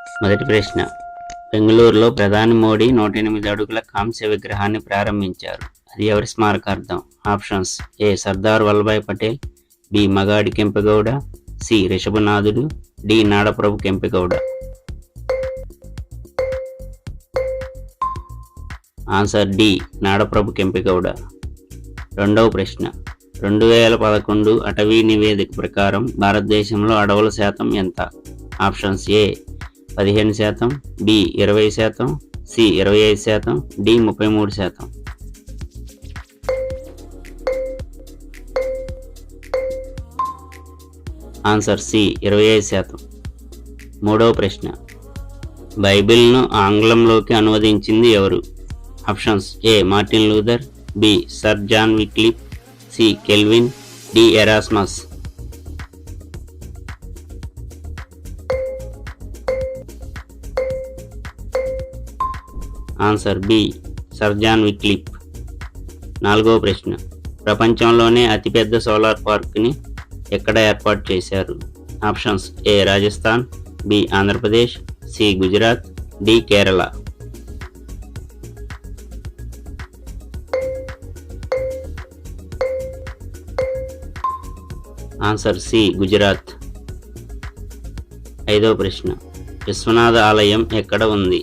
మొదటి ప్రశ్న. బెంగళూరులో ప్రధాని మోడీ 108 అడుగుల కాంస్య విగ్రహాన్ని ప్రారంభించారు. అది ఎవరి స్మారకార్థం? Options: A. Sardar Vallabhbhai Patel, B. Magadi Kempegowda, C. రిషభనాథుడు, D. Nadaprabhu Kempegowda. Answer D. Nadaprabhu Kempegowda. రెండవ ప్రశ్న. 2011 అటవీ నివేదిక ప్రకారం భారతదేశంలో అడవుల శాతం ఎంత? Options: A. 15%, B. 20%, C. 25%, D. 33%. Answer C. 25%. మూడవ ప్రశ్న. బైబిల్ను ఆంగ్లంలోకి అనువదించింది ఎవరు? Options: A. Martin Luther, B. Sir John Wycliffe, C. Calvin, D. Erasmus. Answer B. Sir John Wycliffe. నాలుగవ ప్రశ్న. ప్రపంచంలోనే అతిపెద్ద సోలార్ పార్క్ని ఎక్కడ ఏర్పాటు చేశారు? Options: A. Rajasthan, B. Andhra Pradesh, C. Gujarat, D. Kerala. Answer C. Gujarat. ఐదవ ప్రశ్న. విశ్వనాథ ఆలయం ఎక్కడ ఉంది?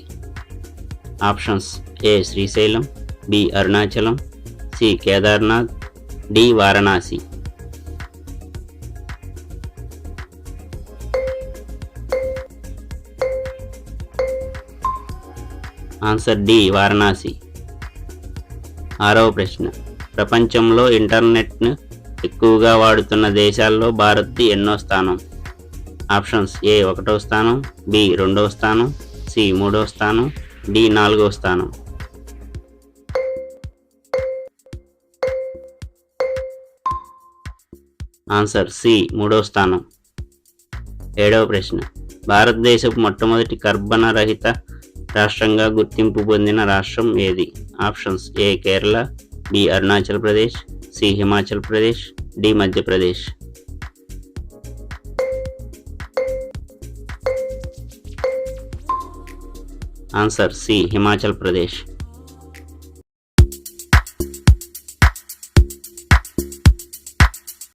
Options: A. Srisailam, B. Arunachalam, C. Kedarnath, D. Varanasi. Answer D. Varanasi. ఆరవ ప్రశ్న. ప్రపంచంలో ఇంటర్నెట్ను ఎక్కువగా వాడుతున్న దేశాల్లో భారత్ది ఎన్నో స్థానం? ఆప్షన్స్: ఏ. 1వ స్థానం, బి. 2వ స్థానం, సి. 3వ స్థానం, డి. 4వ స్థానం. Answer C. 3వ స్థానం. ఏడవ ప్రశ్న. భారతదేశపు మొట్టమొదటి కర్బన రహిత రాష్ట్రంగా గుర్తింపు పొందిన రాష్ట్రం ఏది? Options: A. Kerala, B. Arunachal Pradesh, C. Himachal Pradesh, D. Madhya Pradesh. Answer C. Himachal Pradesh.